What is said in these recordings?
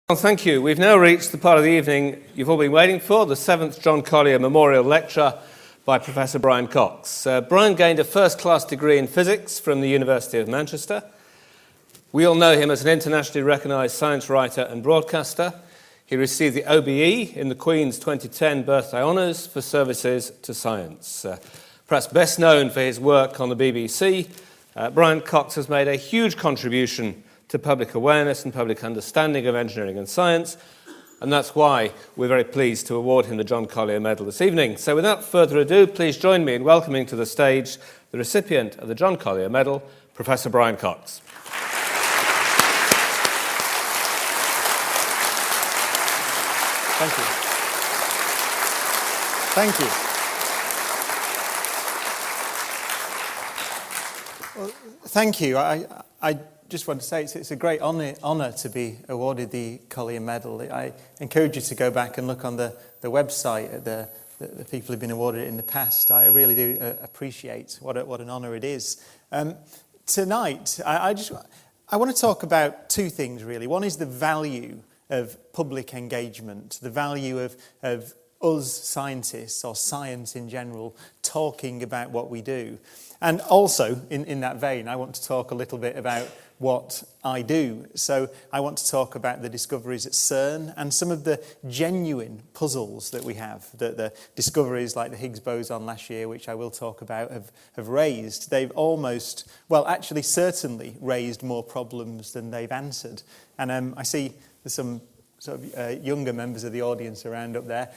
Well, thank you. We've now reached the part of the evening you've all been waiting for, the 7th John Collier Memorial Lecture by Professor Brian Cox. Brian gained a first-class degree in physics from the University of Manchester. We all know him as an internationally recognised science writer and broadcaster. He received the OBE in the Queen's 2010 Birthday Honours for services to science. Perhaps best known for his work on the BBC, Brian Cox has made a huge contribution to public awareness and public understanding of engineering and science, and that's why we're very pleased to award him the John Collier Medal this evening. So without further ado, please join me in welcoming to the stage the recipient of the John Collier Medal, Professor Brian Cox. Thank you. Thank you. Well, thank you. I just want to say it's a great honour to be awarded the Collier Medal. I encourage you to go back and look on the website at the people who've been awarded it in the past. I really do appreciate what an honour it is. Tonight, I want to talk about two things really. One is the value of public engagement, the value of us scientists or science in general talking about what we do. And also, in that vein, I want to talk a little bit about what I do. So I want to talk about the discoveries at CERN and some of the genuine puzzles that we have, that the discoveries like the Higgs boson last year, which I will talk about, have raised. They've almost, well, actually certainly raised more problems than they've answered. And I see there's some sort of younger members of the audience around up there.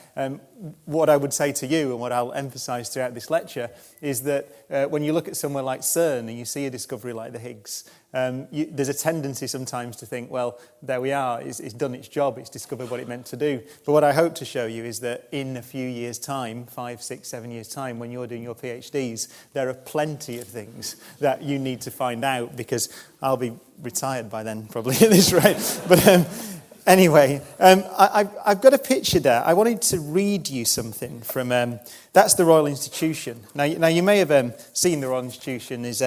What I would say to you, and what I'll emphasise throughout this lecture, is that when you look at somewhere like CERN and you see a discovery like the Higgs, there's a tendency sometimes to think, well, there we are, it's done its job, it's discovered what it meant to do. But what I hope to show you is that in a few years' time, 5, 6, 7 years' time, when you're doing your PhDs, there are plenty of things that you need to find out, because I'll be retired by then, probably, at this rate. But anyway, I've got a picture there. I wanted to read you something from, that's the Royal Institution. Now you may have seen the Royal Institution is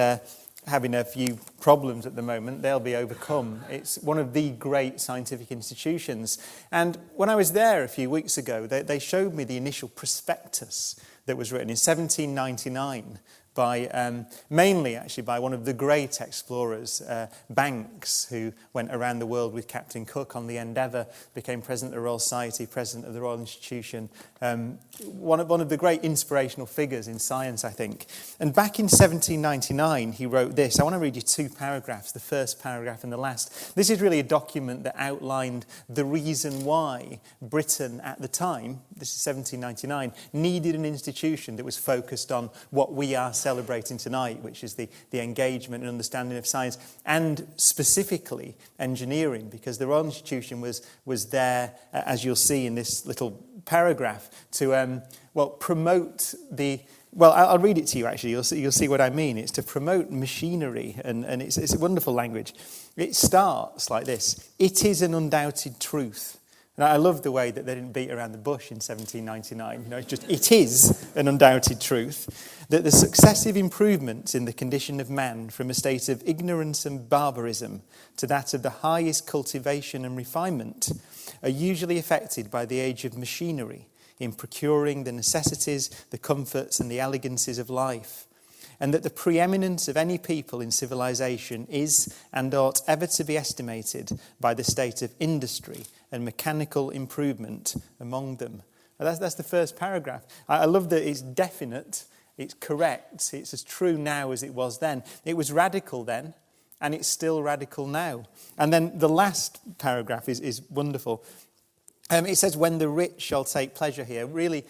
having a few problems at the moment. They'll be overcome. It's one of the great scientific institutions. And when I was there a few weeks ago, they showed me the initial prospectus that was written in 1799 by, mainly actually by one of the great explorers, Banks, who went around the world with Captain Cook on the Endeavour, became president of the Royal Society, president of the Royal Institution, one of the great inspirational figures in science, I think. And back in 1799, he wrote this. I want to read you two paragraphs, the first paragraph and the last. This is really a document that outlined the reason why Britain at the time, this is 1799, needed an institution that was focused on what we are celebrating tonight, which is the engagement and understanding of science, and specifically engineering, because the Royal Institution was there, as you'll see in this little paragraph, to promote the. Well, I'll read it to you. Actually, you'll see what I mean. It's to promote machinery, and it's a wonderful language. It starts like this: "It is an undoubted truth." And I love the way that they didn't beat around the bush in 1799. You know, it's just, it is an undoubted truth that the successive improvements in the condition of man from a state of ignorance and barbarism to that of the highest cultivation and refinement are usually effected by the age of machinery in procuring the necessities, the comforts and the elegancies of life, and that the preeminence of any people in civilization is and ought ever to be estimated by the state of industry and mechanical improvement among them. Now that's the first paragraph. I love that it's definite, it's correct, it's as true now as it was then. It was radical then, and it's still radical now. And then the last paragraph is wonderful. It says, when the rich shall take pleasure here. Really,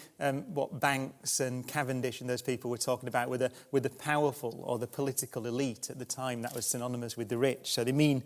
what Banks and Cavendish and those people were talking about were the powerful or the political elite at the time. That was synonymous with the rich. So they mean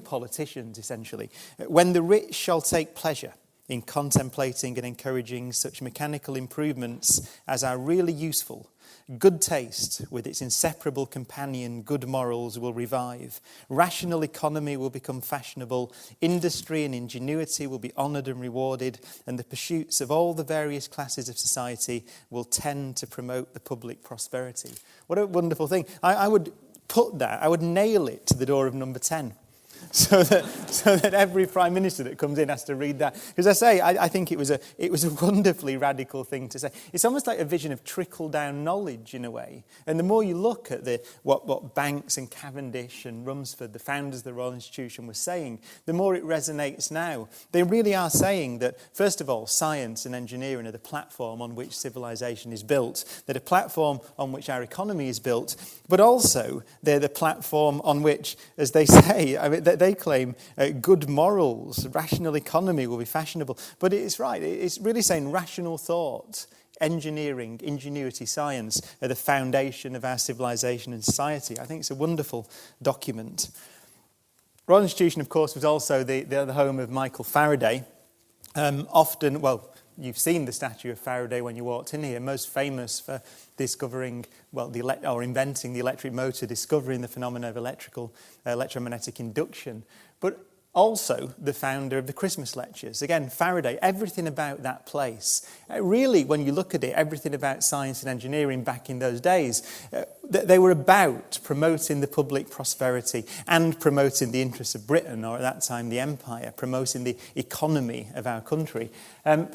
politicians, essentially. When the rich shall take pleasure in contemplating and encouraging such mechanical improvements as are really useful, good taste, with its inseparable companion, good morals, will revive. Rational economy will become fashionable. Industry and ingenuity will be honoured and rewarded. And the pursuits of all the various classes of society will tend to promote the public prosperity. What a wonderful thing. I would put that, I would nail it to the door of number 10. so that every prime minister that comes in has to read that. Because I think it was a wonderfully radical thing to say. It's almost like a vision of trickle-down knowledge in a way. And the more you look at what Banks and Cavendish and Rumsford, the founders of the Royal Institution, were saying, the more it resonates now. They really are saying that, first of all, science and engineering are the platform on which civilization is built. They're the platform on which our economy is built. But also, they're the platform on which, as they say, they claim good morals, rational economy will be fashionable. But it's right. It's really saying rational thought, engineering, ingenuity, science are the foundation of our civilization and society. I think it's a wonderful document. Royal Institution, of course, was also the home of Michael Faraday. You've seen the statue of Faraday when you walked in here, most famous for discovering, inventing the electric motor, discovering the phenomena of electromagnetic induction, but also the founder of the Christmas lectures. Again, Faraday, everything about that place. Really, when you look at it, everything about science and engineering back in those days, they were about promoting the public prosperity and promoting the interests of Britain, or at that time the empire, promoting the economy of our country.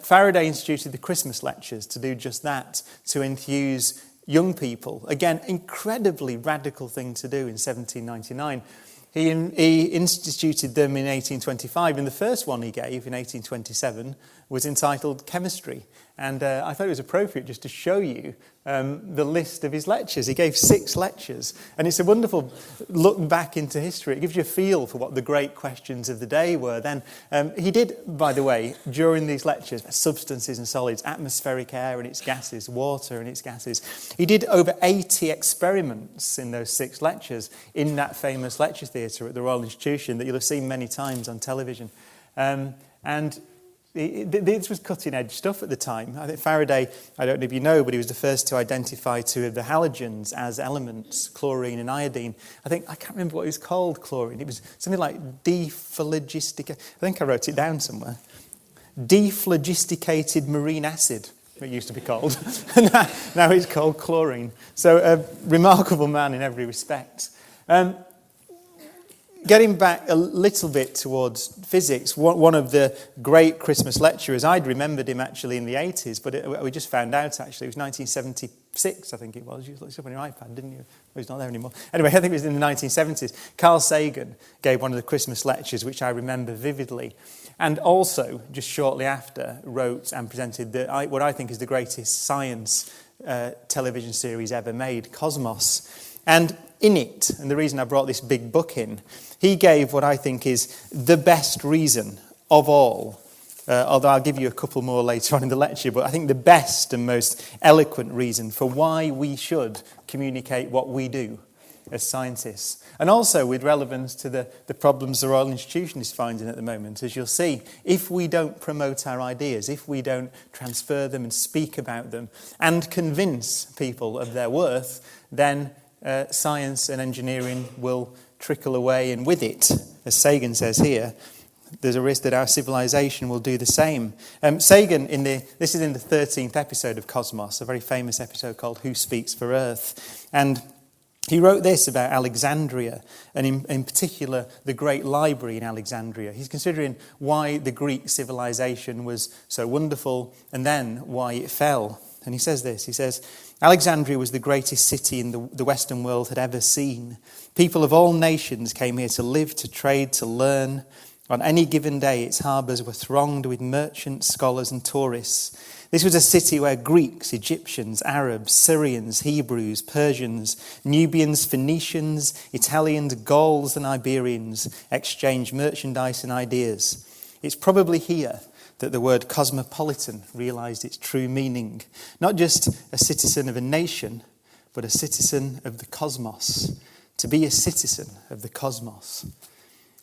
Faraday instituted the Christmas lectures to do just that, to enthuse young people. Again, incredibly radical thing to do in 1799. He instituted them in 1825, and the first one he gave in 1827 was entitled Chemistry. And I thought it was appropriate just to show you the list of his lectures. He gave 6 lectures, and it's a wonderful look back into history. It gives you a feel for what the great questions of the day were then. He did, by the way, during these lectures, substances and solids, atmospheric air and its gases, water and its gases. He did over 80 experiments in those 6 lectures in that famous lecture theatre at the Royal Institution that you'll have seen many times on television. This was cutting-edge stuff at the time. I think Faraday, I don't know if you know, but he was the first to identify 2 of the halogens as elements, chlorine and iodine. I can't remember what it was called, chlorine. It was something like dephlogisticated. I think I wrote it down somewhere. Dephlogisticated marine acid, it used to be called. Now it's called chlorine. So a remarkable man in every respect. Getting back a little bit towards physics, one of the great Christmas lecturers, I'd remembered him actually in the 80s, but we just found out actually, it was 1976, I think it was. You looked up on your iPad, didn't you? Well, he's not there anymore. Anyway, I think it was in the 1970s. Carl Sagan gave one of the Christmas lectures, which I remember vividly, and also, just shortly after, wrote and presented what I think is the greatest science television series ever made, Cosmos. And in it, and the reason I brought this big book in, he gave what I think is the best reason of all, although I'll give you a couple more later on in the lecture, but I think the best and most eloquent reason for why we should communicate what we do as scientists. And also with relevance to the problems the Royal Institution is finding at the moment. As you'll see, if we don't promote our ideas, if we don't transfer them and speak about them and convince people of their worth, then science and engineering will trickle away, and with it, as Sagan says here, there's a risk that our civilization will do the same. Sagan, this is in the 13th episode of Cosmos, a very famous episode called Who Speaks for Earth, and he wrote this about Alexandria, and in particular, the great library in Alexandria. He's considering why the Greek civilization was so wonderful, and then why it fell. And he says this, he says, Alexandria was the greatest city in the Western world had ever seen. People of all nations came here to live, to trade, to learn. On any given day, its harbours were thronged with merchants, scholars and tourists. This was a city where Greeks, Egyptians, Arabs, Syrians, Hebrews, Persians, Nubians, Phoenicians, Italians, Gauls and Iberians exchanged merchandise and ideas. It's probably here that the word cosmopolitan realised its true meaning. Not just a citizen of a nation, but a citizen of the cosmos. To be a citizen of the cosmos.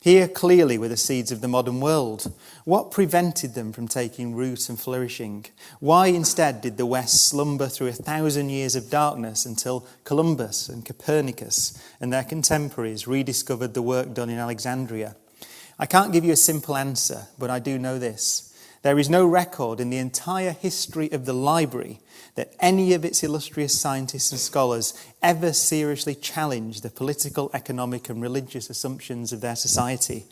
Here clearly were the seeds of the modern world. What prevented them from taking root and flourishing? Why instead did the West slumber through 1,000 years of darkness until Columbus and Copernicus and their contemporaries rediscovered the work done in Alexandria? I can't give you a simple answer, but I do know this. There is no record in the entire history of the library that any of its illustrious scientists and scholars ever seriously challenged the political, economic and religious assumptions of their society.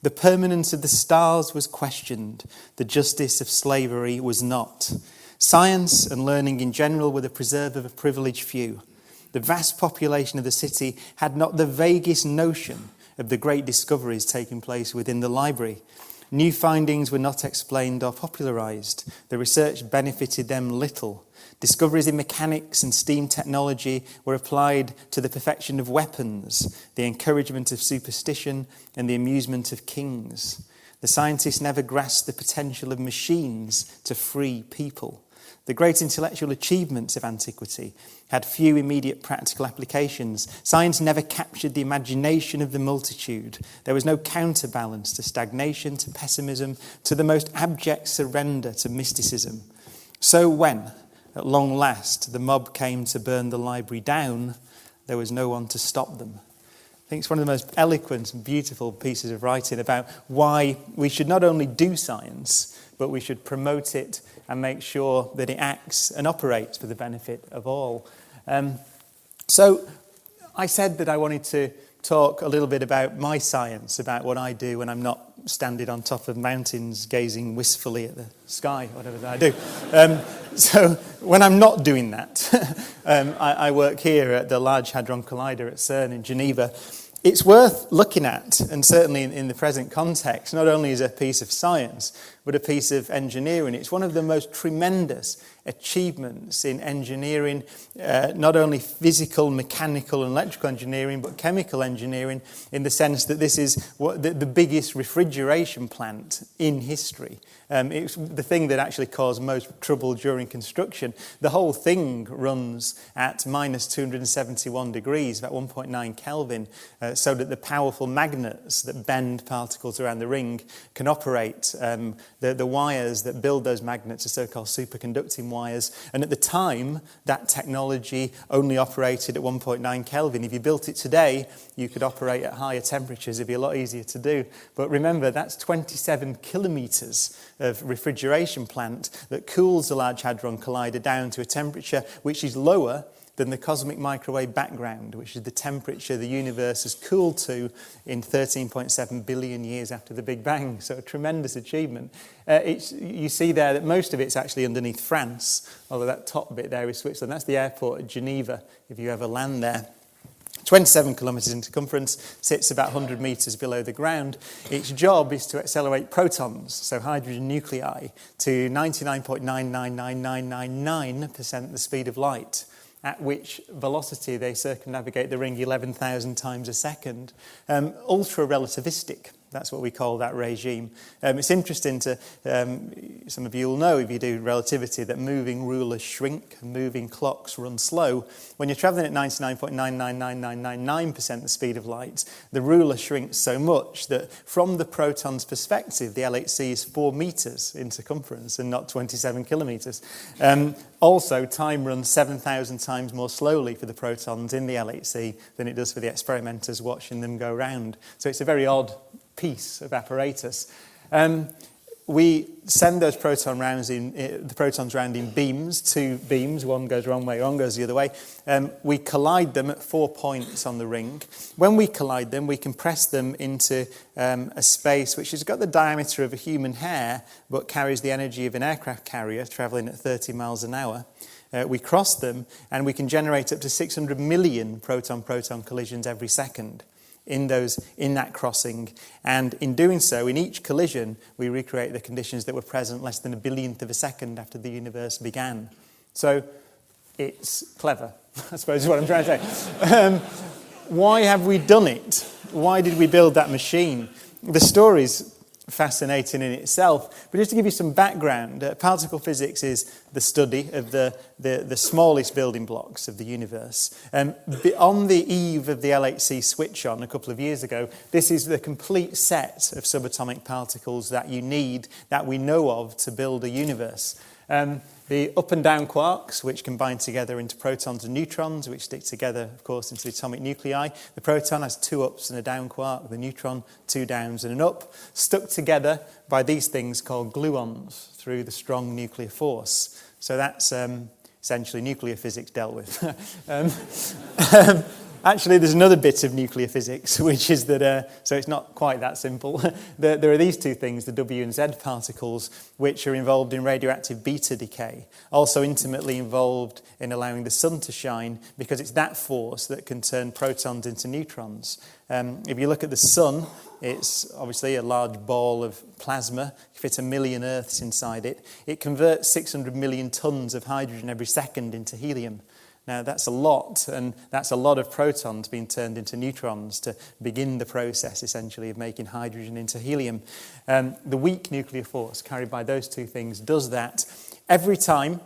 The permanence of the stars was questioned. The justice of slavery was not. Science and learning in general were the preserve of a privileged few. The vast population of the city had not the vaguest notion of the great discoveries taking place within the library. New findings were not explained or popularised. The research benefited them little. Discoveries in mechanics and steam technology were applied to the perfection of weapons, the encouragement of superstition, and the amusement of kings. The scientists never grasped the potential of machines to free people. The great intellectual achievements of antiquity had few immediate practical applications. Science never captured the imagination of the multitude. There was no counterbalance to stagnation, to pessimism, to the most abject surrender to mysticism. So when, at long last, the mob came to burn the library down, there was no one to stop them. I think it's one of the most eloquent and beautiful pieces of writing about why we should not only do science, but we should promote it and make sure that it acts and operates for the benefit of all. So I said that I wanted to talk a little bit about my science, about what I do when I'm not standing on top of mountains gazing wistfully at the sky, whatever that I do. So when I'm not doing that, I work here at the Large Hadron Collider at CERN in Geneva. It's worth looking at, and certainly in the present context, not only as a piece of science, but a piece of engineering. It's one of the most tremendous achievements in engineering, not only physical, mechanical and electrical engineering, but chemical engineering, in the sense that this is the biggest refrigeration plant in history. It's the thing that actually caused most trouble during construction. The whole thing runs at minus 271 degrees, about 1.9 Kelvin, so that the powerful magnets that bend particles around the ring can operate. The wires that build those magnets are so-called superconducting wires. And at the time, that technology only operated at 1.9 Kelvin. If you built it today, you could operate at higher temperatures. It'd be a lot easier to do. But remember, that's 27 kilometres of refrigeration plant that cools the Large Hadron Collider down to a temperature which is lower than the cosmic microwave background, which is the temperature the universe has cooled to in 13.7 billion years after the Big Bang. So a tremendous achievement. You see there that most of it's actually underneath France, although that top bit there is Switzerland. That's the airport at Geneva, if you ever land there. 27 kilometres in circumference, sits about 100 metres below the ground. Its job is to accelerate protons, so hydrogen nuclei, to 99.999999% the speed of light, at which velocity they circumnavigate the ring 11,000 times a second. Ultra-relativistic, that's what we call that regime. It's interesting to, some of you will know if you do relativity, that moving rulers shrink, moving clocks run slow. When you're travelling at 99.999999% the speed of light, the ruler shrinks so much that from the proton's perspective, the LHC is 4 metres in circumference and not 27 kilometres. Also, time runs 7,000 times more slowly for the protons in the LHC than it does for the experimenters watching them go round. So it's a very odd piece of apparatus. We send those the protons round in beams, 2 beams, one goes one way, one goes the other way. We collide them at 4 points on the ring. When we collide them, we compress them into a space which has got the diameter of a human hair, but carries the energy of an aircraft carrier travelling at 30 miles an hour. We cross them, and we can generate up to 600 million proton-proton collisions every second in that crossing. And in doing so, in each collision, we recreate the conditions that were present less than a billionth of a second after the universe began. So it's clever, I suppose is what I'm trying to say. Why have we done it? Why did we build that machine? The story's fascinating in itself, but just to give you some background, particle physics is the study of the smallest building blocks of the universe. On the eve of the LHC switch on a couple of years ago, this is the complete set of subatomic particles that you need, that we know of, to build a universe. The up and down quarks, which combine together into protons and neutrons, which stick together, of course, into the atomic nuclei. The proton has 2 ups and a down quark, the neutron 2 downs and an up, stuck together by these things called gluons through the strong nuclear force. So that's essentially nuclear physics dealt with. Actually, there's another bit of nuclear physics, which is that, so it's not quite that simple. There are these 2 things, the W and Z particles, which are involved in radioactive beta decay, also intimately involved in allowing the sun to shine, because it's that force that can turn protons into neutrons. If you look at the sun, it's obviously a large ball of plasma, you fit 1 million Earths inside it. It converts 600 million tons of hydrogen every second into helium. Now, that's a lot, and that's a lot of protons being turned into neutrons to begin the process, essentially, of making hydrogen into helium. The weak nuclear force carried by those 2 things does that. Every time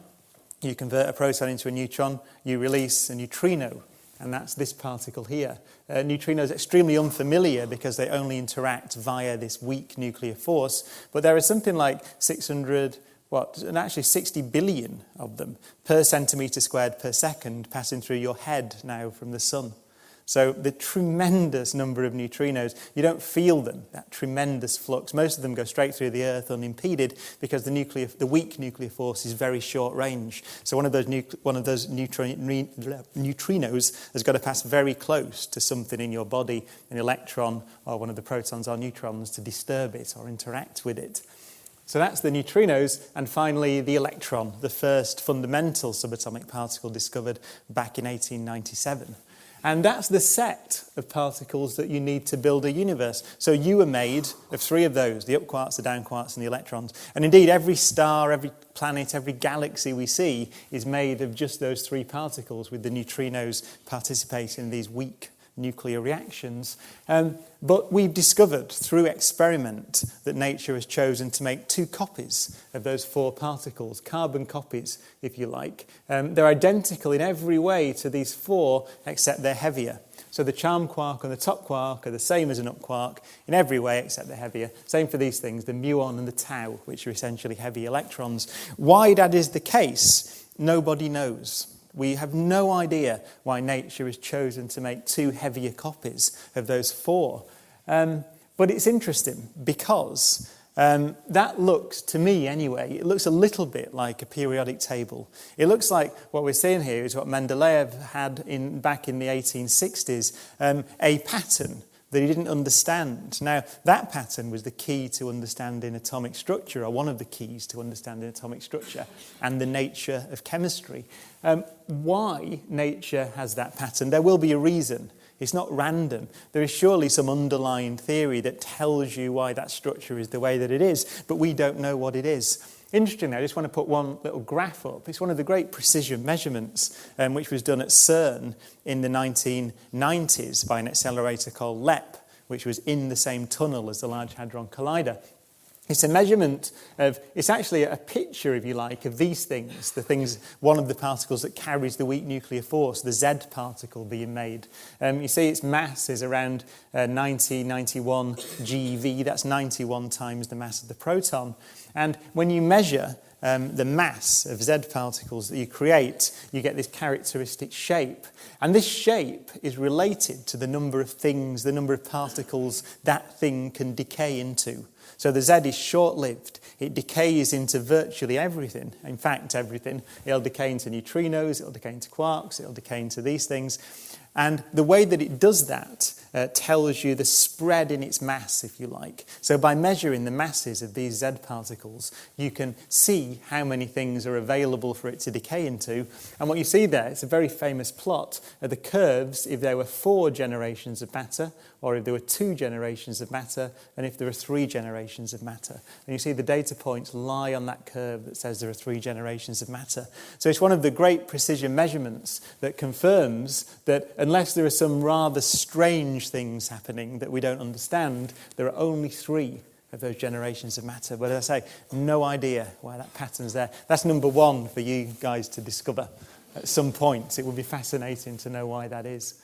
you convert a proton into a neutron, you release a neutrino, and that's this particle here. Neutrinos are extremely unfamiliar because they only interact via this weak nuclear force, but there are something like 60 billion of them per centimetre squared per second passing through your head now from the sun. So the tremendous number of neutrinos, you don't feel them, that tremendous flux. Most of them go straight through the Earth unimpeded because the weak nuclear force is very short range. So one of those neutrinos has got to pass very close to something in your body, an electron or one of the protons or neutrons, to disturb it or interact with it. So that's the neutrinos, and finally the electron, the first fundamental subatomic particle discovered back in 1897. And that's the set of particles that you need to build a universe. So you are made of 3 of those, the up quarks, the down quarks, and the electrons. And indeed, every star, every planet, every galaxy we see is made of just those 3 particles, with the neutrinos participating in these weak nuclear reactions. But we've discovered through experiment that nature has chosen to make 2 copies of those 4 particles, carbon copies, if you like. They're identical in every way to these 4, except they're heavier. So the charm quark and the top quark are the same as an up quark in every way, except they're heavier. Same for these things, the muon and the tau, which are essentially heavy electrons. Why that is the case, nobody knows. We have no idea why nature has chosen to make 2 heavier copies of those 4. But it's interesting because that looks, to me anyway, it looks a little bit like a periodic table. It looks like what we're seeing here is what Mendeleev had back in the 1860s, a pattern that he didn't understand. Now, that pattern was the key to understanding atomic structure, or one of the keys to understanding atomic structure, and the nature of chemistry. Why nature has that pattern? There will be a reason. It's not random. There is surely some underlying theory that tells you why that structure is the way that it is, but we don't know what it is. Interestingly, I just want to put one little graph up. It's one of the great precision measurements which was done at CERN in the 1990s by an accelerator called LEP, which was in the same tunnel as the Large Hadron Collider. It's a measurement of, it's actually a picture, if you like, of these things, one of the particles that carries the weak nuclear force, the Z particle being made. You see its mass is around 91 GeV, that's 91 times the mass of the proton. And when you measure the mass of Z particles that you create, you get this characteristic shape. And this shape is related to the number of things, the number of particles that thing can decay into. So the Z is short-lived. It decays into virtually everything. In fact, everything. It'll decay into neutrinos, it'll decay into quarks, it'll decay into these things. And the way that it does that tells you the spread in its mass, if you like. So by measuring the masses of these Z particles, you can see how many things are available for it to decay into. And what you see there, it's a very famous plot, are the curves if there were 4 generations of matter, or if there were 2 generations of matter, and if there are 3 generations of matter. And you see the data points lie on that curve that says there are 3 generations of matter. So it's one of the great precision measurements that confirms that unless there are some rather strange things happening that we don't understand, there are only 3 of those generations of matter. But as I say, no idea why that pattern's there. That's number 1 for you guys to discover at some point. It would be fascinating to know why that is.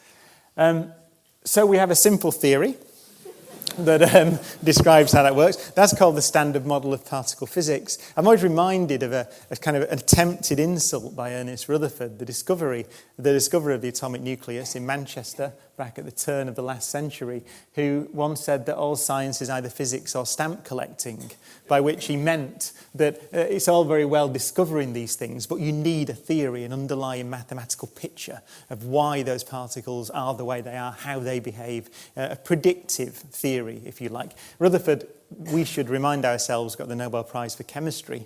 So we have a simple theory. that describes how that works. That's called the Standard Model of Particle Physics. I'm always reminded of a kind of an attempted insult by Ernest Rutherford, the discoverer of the atomic nucleus in Manchester back at the turn of the last century, who once said that all science is either physics or stamp collecting, by which he meant that it's all very well discovering these things, but you need a theory, an underlying mathematical picture of why those particles are the way they are, how they behave, a predictive theory, if you like. Rutherford, we should remind ourselves, got the Nobel Prize for Chemistry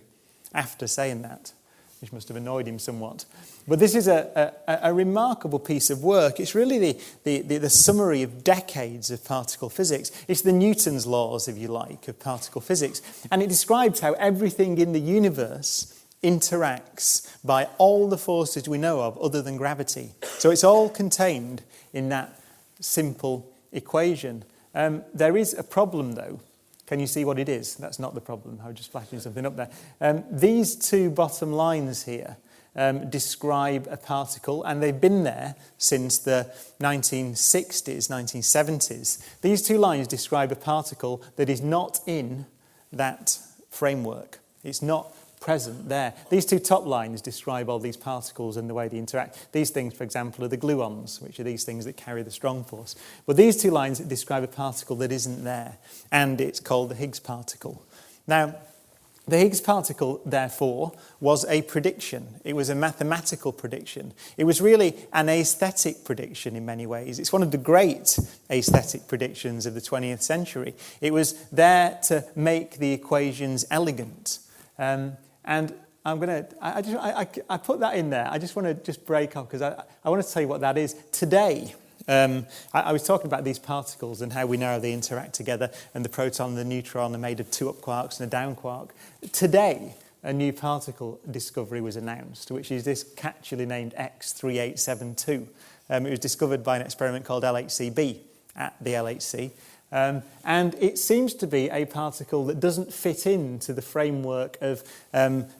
after saying that, which must have annoyed him somewhat. But this is a remarkable piece of work. It's really the summary of decades of particle physics. It's the Newton's laws, if you like, of particle physics. And it describes how everything in the universe interacts by all the forces we know of other than gravity. So it's all contained in that simple equation. There is a problem, though. Can you see what it is? That's not the problem. I was just flashing something up there. These two bottom lines here describe a particle, and they've been there since the 1960s, 1970s. These two lines describe a particle that is not in that framework. It's not present there. These two top lines describe all these particles and the way they interact. These things, for example, are the gluons, which are these things that carry the strong force. But these two lines describe a particle that isn't there, and it's called the Higgs particle. Now, the Higgs particle, therefore, was a prediction. It was a mathematical prediction. It was really an aesthetic prediction in many ways. It's one of the great aesthetic predictions of the 20th century. It was there to make the equations elegant. And I'm going to, I put that in there. I just want to break off because I want to tell you what that is. Today, I was talking about these particles and how we know they interact together, and the proton and the neutron are made of two up quarks and a down quark. Today, a new particle discovery was announced, which is this catchily named X3872. It was discovered by an experiment called LHCb at the LHC. And it seems to be a particle that doesn't fit into the framework of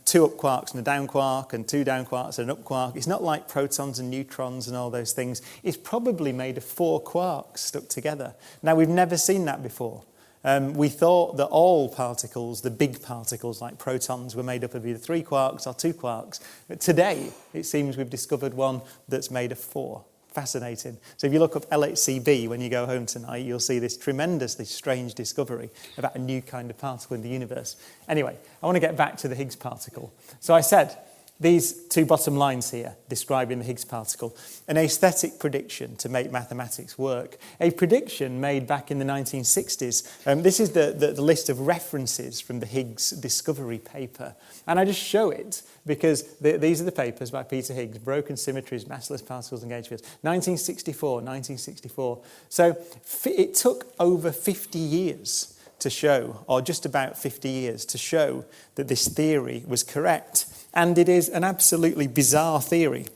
two up quarks and a down quark and two down quarks and an up quark. It's not like protons and neutrons and all those things. It's probably made of four quarks stuck together. Now, we've never seen that before. We thought that all particles, the big particles like protons, were made up of either three quarks or two quarks. But today, it seems we've discovered one that's made of four. Fascinating. So if you look up LHCb when you go home tonight, you'll see this tremendously strange discovery about a new kind of particle in the universe. Anyway, I want to get back to the Higgs particle. So I said, these two bottom lines here describing the Higgs particle, an aesthetic prediction to make mathematics work, a prediction made back in the 1960s. This is the list of references from the Higgs discovery paper. And I just show it because these are the papers by Peter Higgs, Broken Symmetries, Massless Particles and Gauge Fields, 1964. So it took over 50 years to show, or just about 50 years to show that this theory was correct. And it is an absolutely bizarre theory.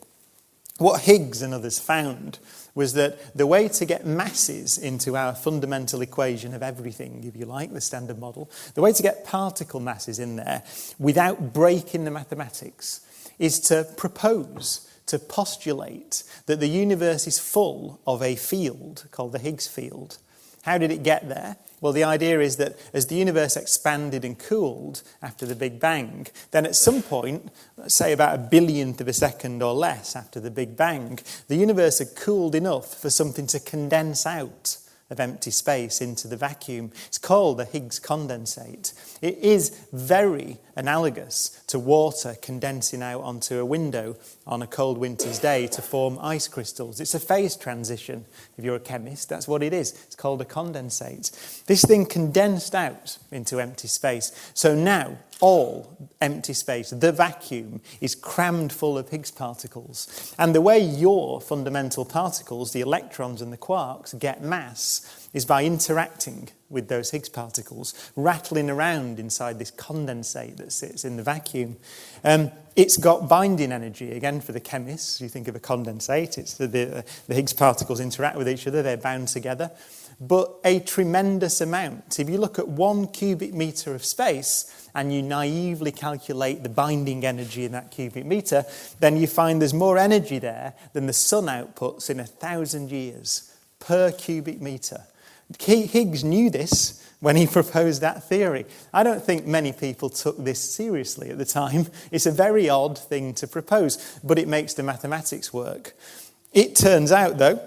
What Higgs and others found was that the way to get masses into our fundamental equation of everything, if you like, the Standard Model, the way to get particle masses in there without breaking the mathematics is to propose, to postulate that the universe is full of a field called the Higgs field. How did it get there? Well, the idea is that as the universe expanded and cooled after the Big Bang, then at some point, let's say about a billionth of a second or less after the Big Bang, the universe had cooled enough for something to condense out of empty space into the vacuum. It's called the Higgs condensate. It is very analogous to water condensing out onto a window on a cold winter's day to form ice crystals. It's a phase transition. If you're a chemist, that's what it is. It's called a condensate. This thing condensed out into empty space. So now all empty space, the vacuum, is crammed full of Higgs particles. And the way your fundamental particles, the electrons and the quarks, get mass is by interacting with those Higgs particles, rattling around inside this condensate that sits in the vacuum. It's got binding energy, again, for the chemists. You think of a condensate, it's the Higgs particles interact with each other, they're bound together. But a tremendous amount. If you look at 1 cubic metre of space and you naively calculate the binding energy in that cubic metre, then you find there's more energy there than the sun outputs in 1,000 years per cubic metre. Higgs knew this when he proposed that theory. I don't think many people took this seriously at the time. It's a very odd thing to propose, but it makes the mathematics work. It turns out, though,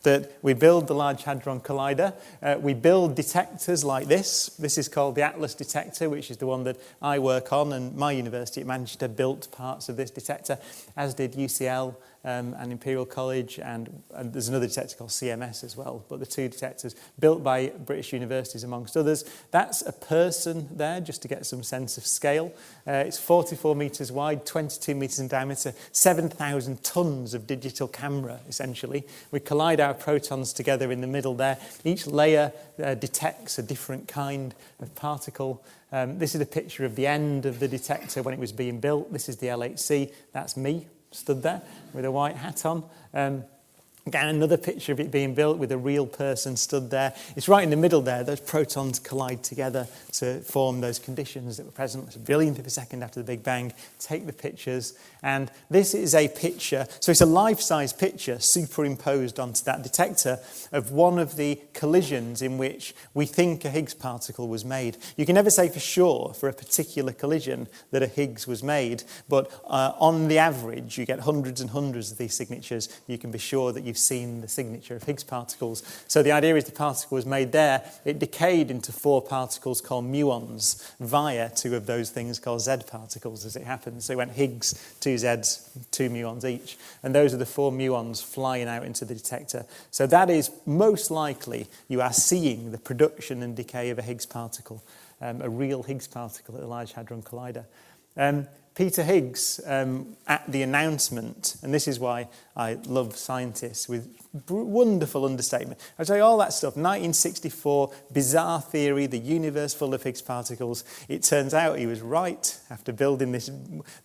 that we build the Large Hadron Collider. We build detectors like this. This is called the Atlas detector, which is the one that I work on, and my university at Manchester built parts of this detector, as did UCL and Imperial College, and there's another detector called CMS as well, but the two detectors built by British universities amongst others. That's a person there, just to get some sense of scale. It's 44 metres wide, 22 metres in diameter, 7,000 tonnes of digital camera, essentially. We collide our protons together in the middle there. Each layer detects a different kind of particle. This is a picture of the end of the detector when it was being built. This is the LHC. That's me, stood there with a white hat on. Again, another picture of it being built with a real person stood there. It's right in the middle there. Those protons collide together to form those conditions that were present. It's a billionth of a second after the Big Bang. Take the pictures. And this is a picture. So it's a life-size picture superimposed onto that detector of one of the collisions in which we think a Higgs particle was made. You can never say for sure for a particular collision that a Higgs was made, but on the average, you get hundreds and hundreds of these signatures. You can be sure that you've seen the signature of Higgs particles. So the idea is the particle was made there. It decayed into 4 particles called muons via 2 of those things called Z particles as it happens. So it went Higgs, 2 Zs, 2 muons each. And those are the 4 muons flying out into the detector. So that is most likely you are seeing the production and decay of a Higgs particle, a real Higgs particle at the Large Hadron Collider. Peter Higgs, at the announcement, and this is why I love scientists with wonderful understatement. I tell you all that stuff, 1964, bizarre theory, the universe full of Higgs particles. It turns out he was right after building this,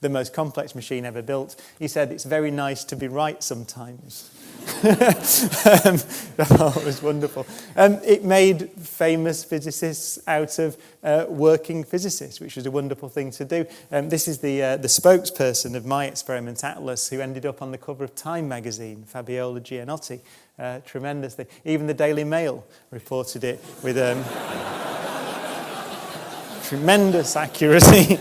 the most complex machine ever built. He said, it's very nice to be right sometimes. That was wonderful. It made famous physicists out of working physicists, which was a wonderful thing to do. This is the spokesperson of my experiment, Atlas, who ended up on the cover of Time magazine, Fabiola Gianotti. Tremendously. Even the Daily Mail reported it with tremendous accuracy.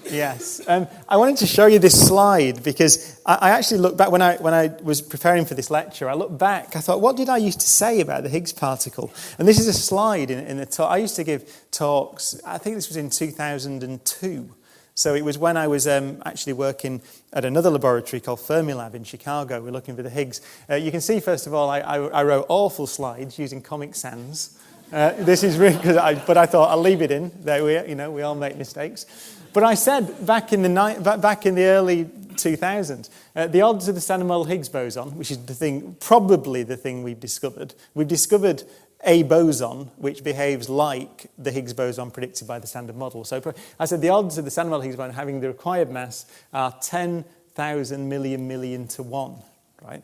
Yes. I wanted to show you this slide because I actually looked back when I was preparing for this lecture. I looked back. I thought, what did I used to say about the Higgs particle? And this is a slide in the talk. I used to give talks, I think this was in 2002. So it was when I was actually working at another laboratory called Fermilab in Chicago. We're looking for the Higgs. You can see, first of all, I wrote awful slides using Comic Sans. This is really good, but I thought I'll leave it in. There we all make mistakes. But I said back in the early 2000s, the odds of the Standard Model Higgs boson, which is probably the thing we've discovered a boson which behaves like the Higgs boson predicted by the Standard Model. So I said the odds of the Standard Model Higgs boson having the required mass are 10,000 million to 1. Right?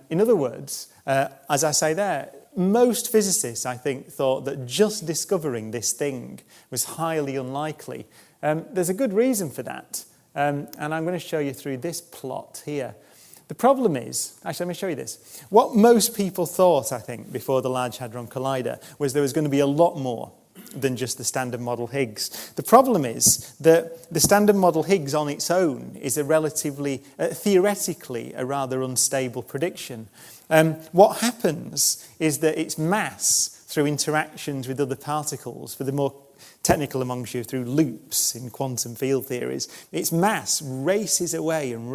In other words, as I say there, most physicists, I think, thought that just discovering this thing was highly unlikely. There's a good reason for that, and I'm going to show you through this plot here. The problem is, actually, let me show you this. What most people thought, I think, before the Large Hadron Collider was there was going to be a lot more than just the Standard Model Higgs. The problem is that the Standard Model Higgs on its own is a relatively, theoretically, a rather unstable prediction. What happens is that its mass, through interactions with other particles, for the more technical amongst you, through loops in quantum field theories, its mass races away and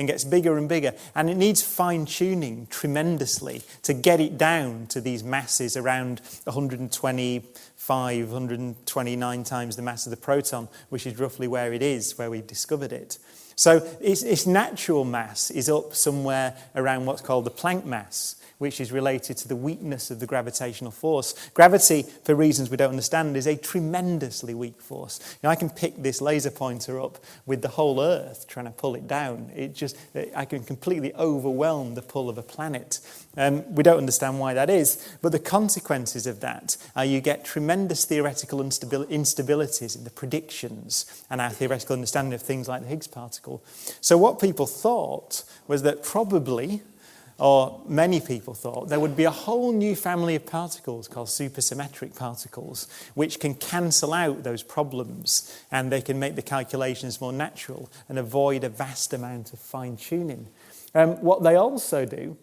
gets bigger and bigger. And it needs fine-tuning tremendously to get it down to these masses around 129 times the mass of the proton, which is roughly where it is, where we've discovered it. So its natural mass is up somewhere around what's called the Planck mass, which is related to the weakness of the gravitational force. Gravity, for reasons we don't understand, is a tremendously weak force. Now, I can pick this laser pointer up with the whole Earth trying to pull it down. I can completely overwhelm the pull of a planet. We don't understand why that is, but the consequences of that are you get tremendous theoretical instabilities in the predictions and our theoretical understanding of things like the Higgs particle. So what people thought was that probably or many people thought, there would be a whole new family of particles called supersymmetric particles, which can cancel out those problems, and they can make the calculations more natural and avoid a vast amount of fine-tuning. What they also do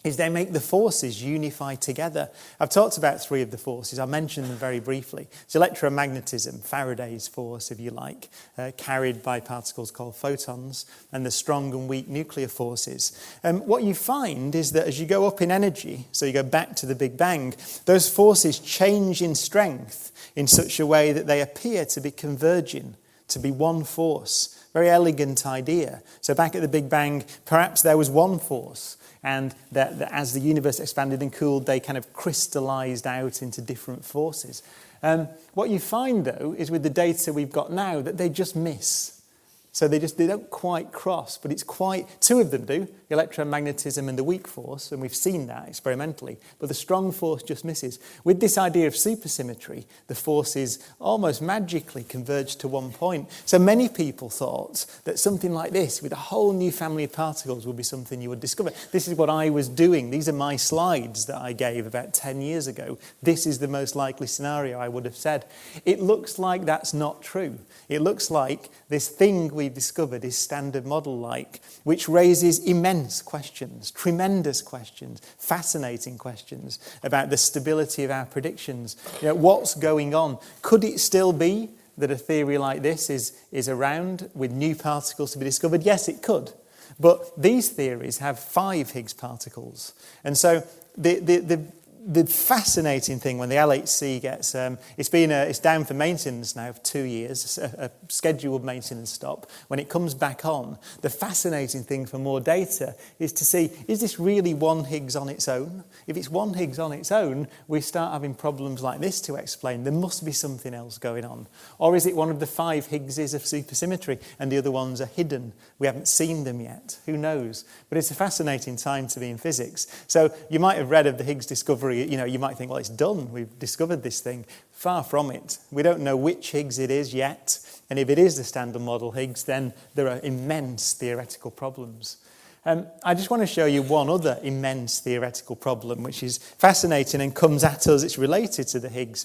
is they make the forces unify together. I've talked about three of the forces. I'll mention them very briefly. It's electromagnetism, Faraday's force, if you like, carried by particles called photons, and the strong and weak nuclear forces. What you find is that as you go up in energy, so you go back to the Big Bang, those forces change in strength in such a way that they appear to be converging, to be one force. Very elegant idea. So back at the Big Bang, perhaps there was one force, and that as the universe expanded and cooled, they kind of crystallized out into different forces. What you find, though, is with the data we've got now, that they just miss. So they don't quite cross, but it's two of them do, electromagnetism and the weak force, and we've seen that experimentally, but the strong force just misses. With this idea of supersymmetry, the forces almost magically converge to one point. So many people thought that something like this, with a whole new family of particles, would be something you would discover. This is what I was doing. These are my slides that I gave about 10 years ago. This is the most likely scenario, I would have said. It looks like that's not true. It looks like this thing we've discovered is standard model-like, which raises immense questions, tremendous questions, fascinating questions about the stability of our predictions. What's going on? Could it still be that a theory like this is around with new particles to be discovered? Yes, it could. But these theories have 5 Higgs particles. And so the fascinating thing when the LHC gets, it's down for maintenance now for 2 years, a scheduled maintenance stop. When it comes back on, the fascinating thing for more data is to see, is this really one Higgs on its own? If it's one Higgs on its own, we start having problems like this to explain. There must be something else going on. Or is it one of the 5 Higgses of supersymmetry and the other ones are hidden? We haven't seen them yet. Who knows? But it's a fascinating time to be in physics. So you might have read of the Higgs discovery. You might think, well, it's done. We've discovered this thing. Far from it. We don't know which Higgs it is yet. And if it is the standard model Higgs, then there are immense theoretical problems. I just want to show you one other immense theoretical problem, which is fascinating and comes at us. It's related to the Higgs,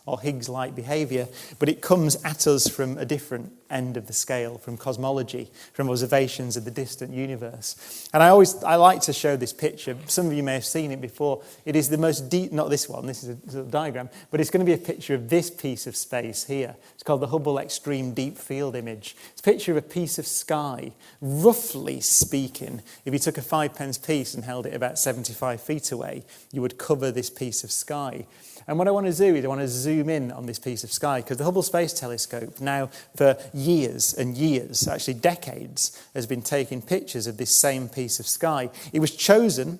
or Higgs-like behaviour, but it comes at us from a different end of the scale, from cosmology, from observations of the distant universe. And I like to show this picture. Some of you may have seen it before. It is the most deep, not this one, this is a sort of diagram, but it's going to be a picture of this piece of space here. It's called the Hubble Extreme Deep Field Image. It's a picture of a piece of sky, roughly speaking. If you took a 5-pence piece and held it about 75 feet away, you would cover this piece of sky. And what I want to do is I want to zoom in on this piece of sky, because the Hubble Space Telescope now for years and years, actually decades, has been taking pictures of this same piece of sky. It was chosen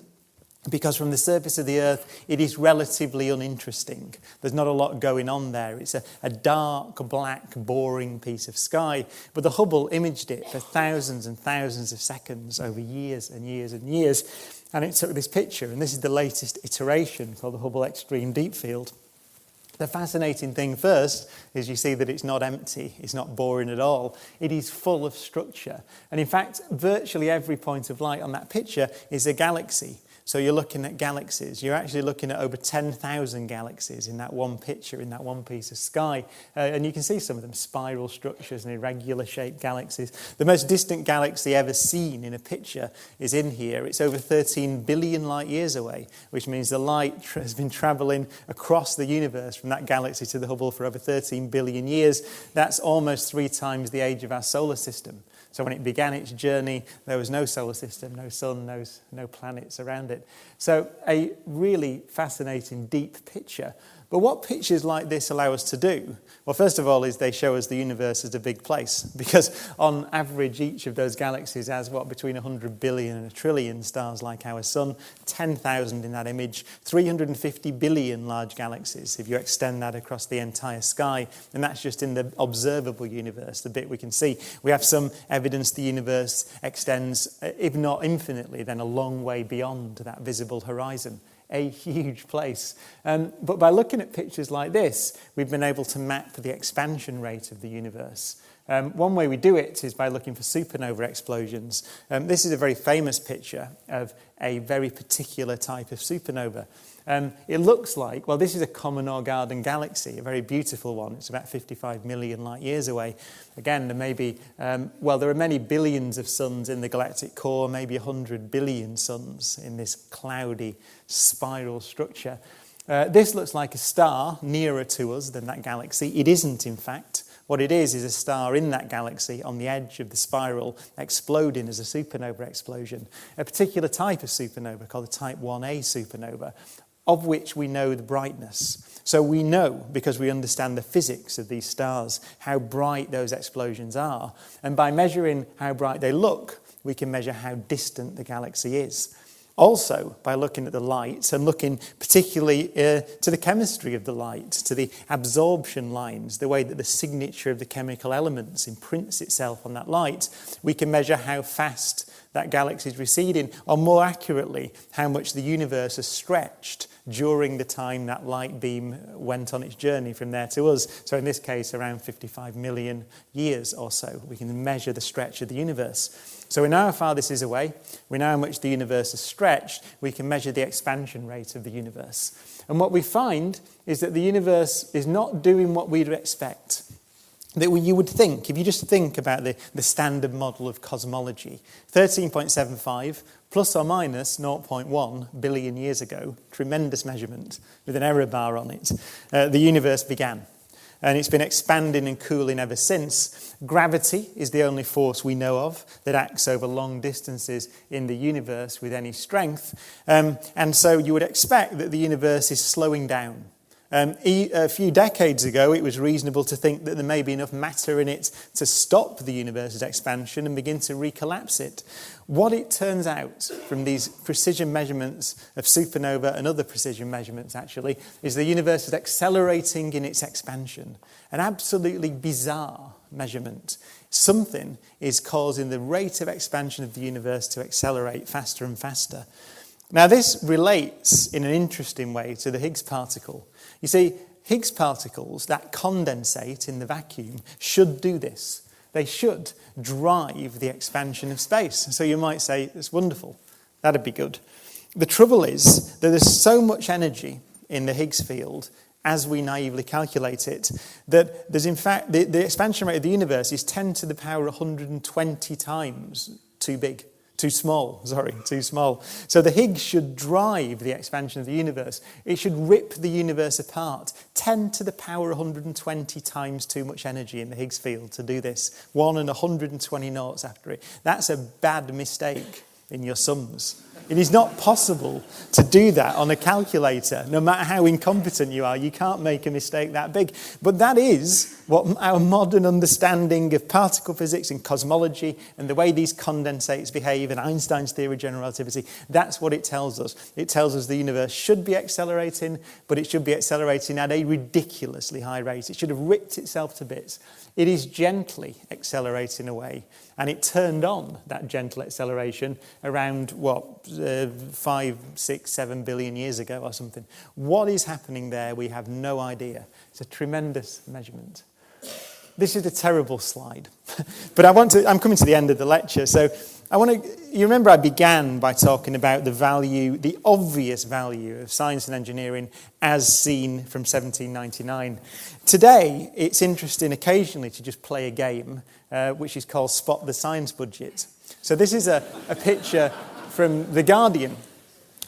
because from the surface of the Earth, it is relatively uninteresting. There's not a lot going on there. It's a dark, black, boring piece of sky. But the Hubble imaged it for thousands and thousands of seconds over years and years and years. And it took this picture, and this is the latest iteration called the Hubble Extreme Deep Field. The fascinating thing first is you see that it's not empty, it's not boring at all. It is full of structure. And in fact, virtually every point of light on that picture is a galaxy. So you're looking at galaxies. You're actually looking at over 10,000 galaxies in that one picture, in that one piece of sky. And you can see some of them, spiral structures and irregular shaped galaxies. The most distant galaxy ever seen in a picture is in here. It's over 13 billion light years away, which means the light has been travelling across the universe from that galaxy to the Hubble for over 13 billion years. That's almost 3 times the age of our solar system. So when it began its journey, there was no solar system, no sun, no planets around it. So a really fascinating, deep picture. But what pictures like this allow us to do? Well, first of all, is they show us the universe as a big place, because on average, each of those galaxies has, between 100 billion and a trillion stars like our sun, 10,000 in that image, 350 billion large galaxies, if you extend that across the entire sky, and that's just in the observable universe, the bit we can see. We have some evidence the universe extends, if not infinitely, then a long way beyond that visible horizon. a huge place. But by looking at pictures like this, we've been able to map the expansion rate of the universe. One way we do it is by looking for supernova explosions. This is a very famous picture of a very particular type of supernova. It looks like, well, this is a common or garden galaxy, a very beautiful one. It's about 55 million light years away. Again, there may be, there are many billions of suns in the galactic core, maybe 100 billion suns in this cloudy spiral structure. This looks like a star nearer to us than that galaxy. It isn't, in fact. What it is a star in that galaxy on the edge of the spiral exploding as a supernova explosion. A particular type of supernova called a type 1a supernova, of which we know the brightness. So we know, because we understand the physics of these stars, how bright those explosions are. And by measuring how bright they look, we can measure how distant the galaxy is. Also, by looking at the light and looking particularly to the chemistry of the light, to the absorption lines, the way that the signature of the chemical elements imprints itself on that light, we can measure how fast that galaxy is receding, or more accurately, how much the universe has stretched during the time that light beam went on its journey from there to us. So in this case, around 55 million years or so. We can measure the stretch of the universe. So we know how far this is away. We know how much the universe has stretched. We can measure the expansion rate of the universe. And what we find is that the universe is not doing what we'd expect. That you would think, if you just think about the standard model of cosmology, 13.75 plus or minus 0.1 billion years ago, tremendous measurement with an error bar on it, the universe began. And it's been expanding and cooling ever since. Gravity is the only force we know of that acts over long distances in the universe with any strength. And so you would expect that the universe is slowing down. A few decades ago, it was reasonable to think that there may be enough matter in it to stop the universe's expansion and begin to recollapse it. What it turns out from these precision measurements of supernova and other precision measurements, actually, is the universe is accelerating in its expansion. An absolutely bizarre measurement. Something is causing the rate of expansion of the universe to accelerate faster and faster. Now, this relates in an interesting way to the Higgs particle. You see, Higgs particles that condensate in the vacuum should do this. They should drive the expansion of space. So you might say, it's wonderful. That'd be good. The trouble is that there's so much energy in the Higgs field, as we naively calculate it, that there's in fact, the expansion rate of the universe is 10 to the power 120 times too big. Too small. So the Higgs should drive the expansion of the universe. It should rip the universe apart. 10 to the power 120 times too much energy in the Higgs field to do this. 1 and 120 noughts after it. That's a bad mistake in your sums. It is not possible to do that on a calculator. No matter how incompetent you are, you can't make a mistake that big. But that is what our modern understanding of particle physics and cosmology and the way these condensates behave and Einstein's theory of general relativity, that's what it tells us. It tells us the universe should be accelerating, but it should be accelerating at a ridiculously high rate. It should have ripped itself to bits. It is gently accelerating away. And it turned on that gentle acceleration around, 5, 6, 7 billion years ago or something. What is happening there, we have no idea. It's a tremendous measurement. This is a terrible slide. But I'm coming to the end of the lecture. So you remember I began by talking about the obvious value of science and engineering as seen from 1799. Today, it's interesting occasionally to just play a game, which is called Spot the Science Budget. So this is a picture from The Guardian.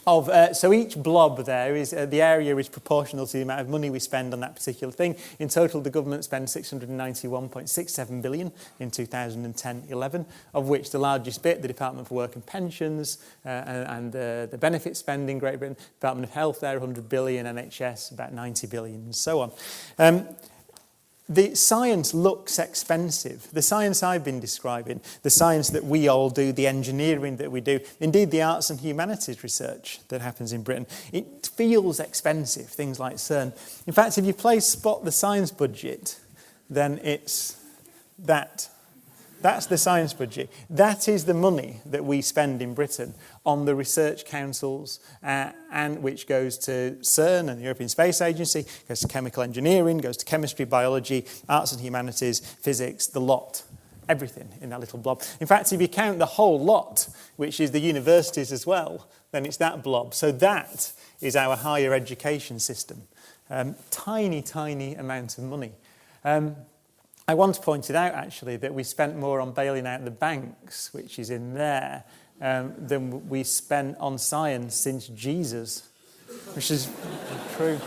So each blob there is the area is proportional to the amount of money we spend on that particular thing. In total, the government spent 691.67 billion in 2010-11, of which the largest bit, the Department for Work and Pensions, and the benefit spending, Great Britain, Department of Health there, 100 billion, NHS, about 90 billion, and so on. The science looks expensive. The science I've been describing, the science that we all do, the engineering that we do, indeed the arts and humanities research that happens in Britain, it feels expensive, things like CERN. In fact, if you play Spot the Science Budget, then it's that. That's the science budget. That is the money that we spend in Britain on the research councils, and which goes to CERN and the European Space Agency, goes to chemical engineering, goes to chemistry, biology, arts and humanities, physics, the lot. Everything in that little blob. In fact, if you count the whole lot, which is the universities as well, then it's that blob. So that is our higher education system. Tiny, tiny amount of money. I once pointed out, actually, that we spent more on bailing out the banks, which is in there, than we spent on science since Jesus, which is true.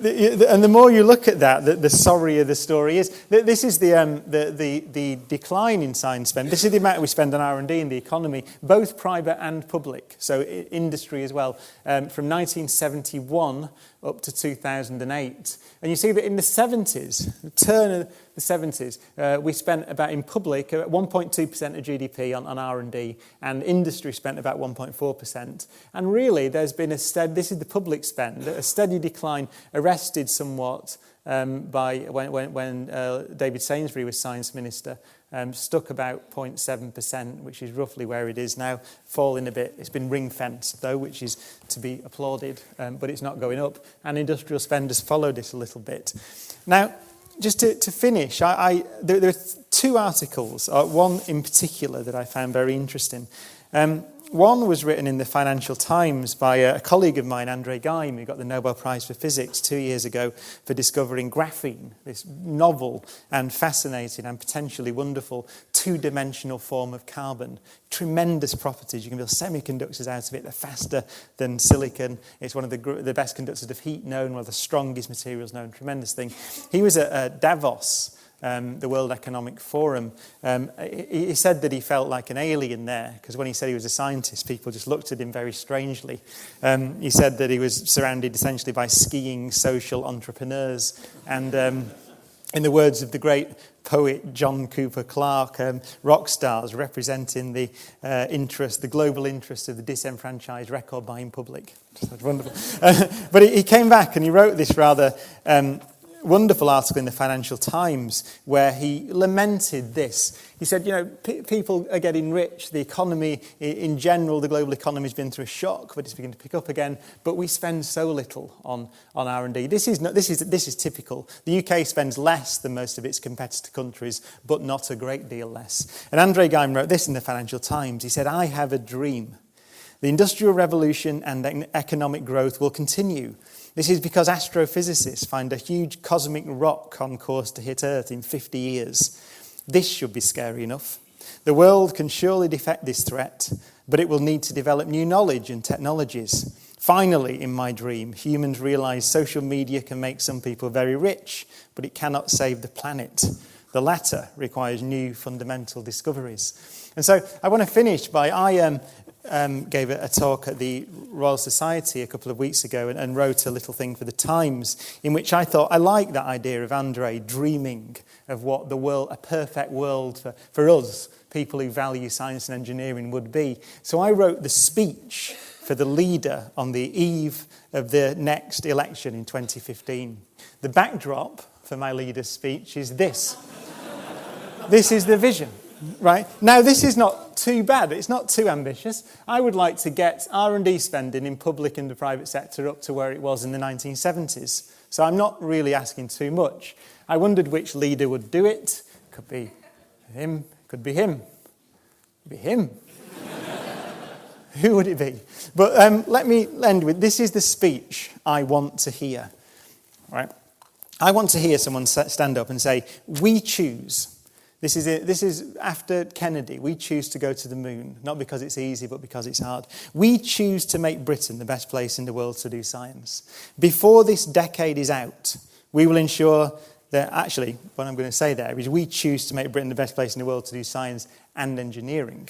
And the more you look at that, the sorrier the story is. This is the decline in science spend. This is the amount we spend on R&D in the economy, both private and public, so industry as well, from 1971 up to 2008. And you see that in the 70s, the turn of the 70s, we spent about, in public, 1.2% of GDP on R&D, and industry spent about 1.4%. And really, there's been this is the public spend, a steady decline, arrested somewhat by when David Sainsbury was science minister, stuck about 0.7%, which is roughly where it is now, falling a bit. It's been ring-fenced, though, which is to be applauded, but it's not going up. And industrial spend has followed it a little bit. Now, just to finish, there are two articles, one in particular that I found very interesting. One was written in the Financial Times by a colleague of mine, Andre Geim, who got the Nobel Prize for Physics 2 years ago for discovering graphene, this novel and fascinating and potentially wonderful two-dimensional form of carbon. Tremendous properties. You can build semiconductors out of it. They're faster than silicon. It's one of the best conductors of heat known, one of the strongest materials known. Tremendous thing. He was at Davos, the World Economic Forum. He said that he felt like an alien there, because when he said he was a scientist, people just looked at him very strangely. He said that he was surrounded essentially by skiing social entrepreneurs. And in the words of the great poet John Cooper Clarke, rock stars representing the global interest of the disenfranchised record-buying public. That's wonderful. But he came back and he wrote this rather wonderful article in the Financial Times where he lamented this. He said, people are getting rich. The economy, in general, the global economy has been through a shock, but it's beginning to pick up again. But we spend so little on R&D. This is typical. The UK spends less than most of its competitor countries, but not a great deal less. And Andre Geim wrote this in the Financial Times. He said, "I have a dream. The Industrial Revolution and economic growth will continue. This is because astrophysicists find a huge cosmic rock on course to hit Earth in 50 years. This should be scary enough. The world can surely defeat this threat, but it will need to develop new knowledge and technologies. Finally, in my dream, humans realize social media can make some people very rich, but it cannot save the planet. The latter requires new fundamental discoveries." And so I want to finish by, I gave a talk at the Royal Society a couple of weeks ago and wrote a little thing for the Times in which I thought I like that idea of Andre dreaming of what the world, a perfect world for us, people who value science and engineering, would be. So I wrote the speech for the leader on the eve of the next election in 2015. The backdrop for my leader's speech is this. This is the vision. Right? Now, this is not too bad. It's not too ambitious. I would like to get R&D spending in public and the private sector up to where it was in the 1970s. So I'm not really asking too much. I wondered which leader would do it. Could be him. Could be him. Could be him. Who would it be? But let me end with, this is the speech I want to hear. Right? I want to hear someone stand up and say, "We choose." This is after Kennedy. We choose to go to the moon, not because it's easy, but because it's hard. We choose to make Britain the best place in the world to do science. Before this decade is out, we will ensure that, actually, what I'm going to say there is we choose to make Britain the best place in the world to do science and engineering.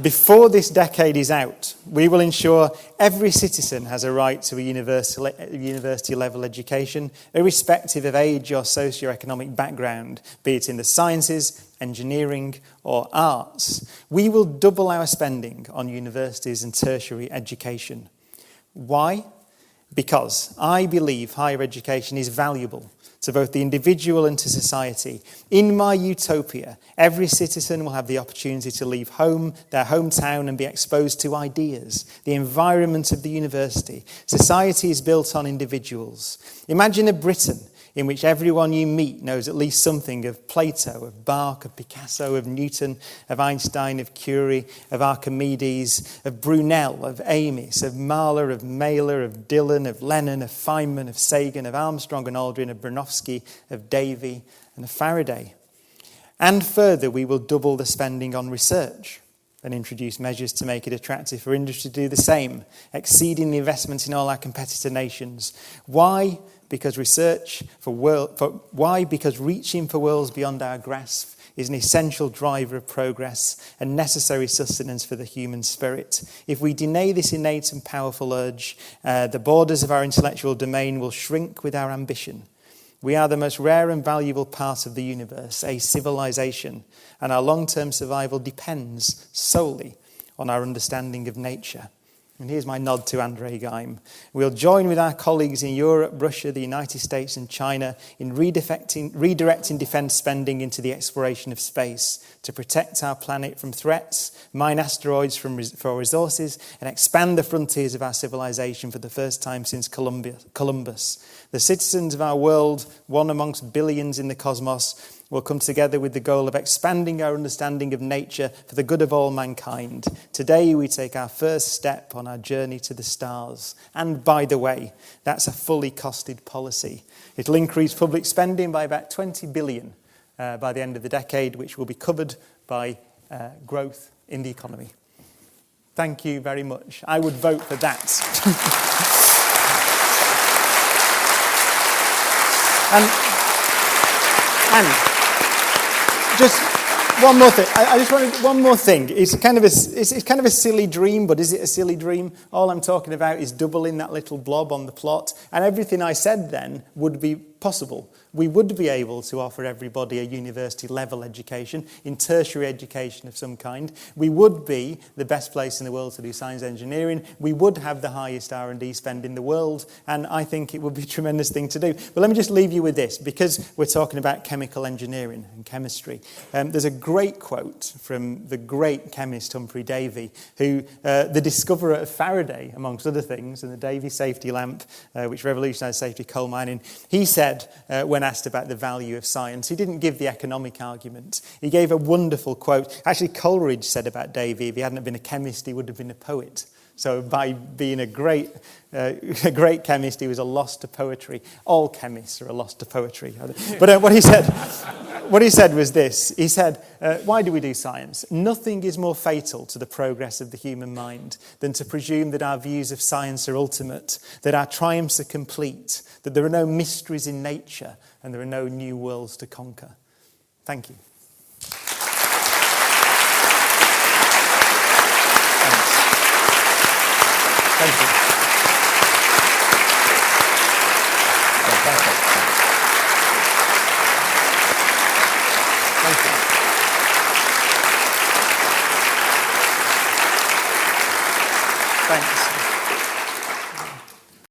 Before this decade is out, we will ensure every citizen has a right to a university-level education, irrespective of age or socio-economic background, be it in the sciences, engineering, or arts. We will double our spending on universities and tertiary education. Why? Because I believe higher education is valuable to both the individual and to society. In my utopia, every citizen will have the opportunity to leave home, their hometown, and be exposed to ideas, the environment of the university. Society is built on individuals. Imagine a Britain in which everyone you meet knows at least something of Plato, of Bach, of Picasso, of Newton, of Einstein, of Curie, of Archimedes, of Brunel, of Amis, of Mahler, of Mailer, of Dylan, of Lennon, of Feynman, of Sagan, of Armstrong and Aldrin, of Bronowski, of Davy, and of Faraday. And further, we will double the spending on research and introduce measures to make it attractive for industry to do the same, exceeding the investments in all our competitor nations. Why? Because reaching for worlds beyond our grasp is an essential driver of progress and necessary sustenance for the human spirit. If we deny this innate and powerful urge, the borders of our intellectual domain will shrink with our ambition. We are the most rare and valuable part of the universe, a civilization, and our long-term survival depends solely on our understanding of nature. And here's my nod to André Geim. We'll join with our colleagues in Europe, Russia, the United States and China in redirecting defence spending into the exploration of space to protect our planet from threats, mine asteroids for resources, and expand the frontiers of our civilization for the first time since Columbus. The citizens of our world, one amongst billions in the cosmos, will come together with the goal of expanding our understanding of nature for the good of all mankind. Today we take our first step on our journey to the stars. And by the way, that's a fully costed policy. It'll increase public spending by about 20 billion by the end of the decade, which will be covered by growth in the economy. Thank you very much. I would vote for that. And just one more thing. I just wanted one more thing. It's kind of a silly dream, but is it a silly dream? All I'm talking about is doubling that little blob on the plot, and everything I said then would be possible. We would be able to offer everybody a university-level education, in tertiary education of some kind. We would be the best place in the world to do science engineering. We would have the highest R&D spend in the world, and I think it would be a tremendous thing to do. But let me just leave you with this, because we're talking about chemical engineering and chemistry. There's a great quote from the great chemist Humphrey Davy, who, the discoverer of Faraday, amongst other things, and the Davy safety lamp, which revolutionised safety coal mining. He said, when asked about the value of science, he didn't give the economic argument. He gave a wonderful quote. Actually, Coleridge said about Davy, if he hadn't been a chemist, he would have been a poet. So by being a great chemist, he was a loss to poetry. All chemists are a loss to poetry. But what he said was this. He said, why do we do science? Nothing is more fatal to the progress of the human mind than to presume that our views of science are ultimate, that our triumphs are complete, that there are no mysteries in nature, and there are no new worlds to conquer. Thank you. Thank you.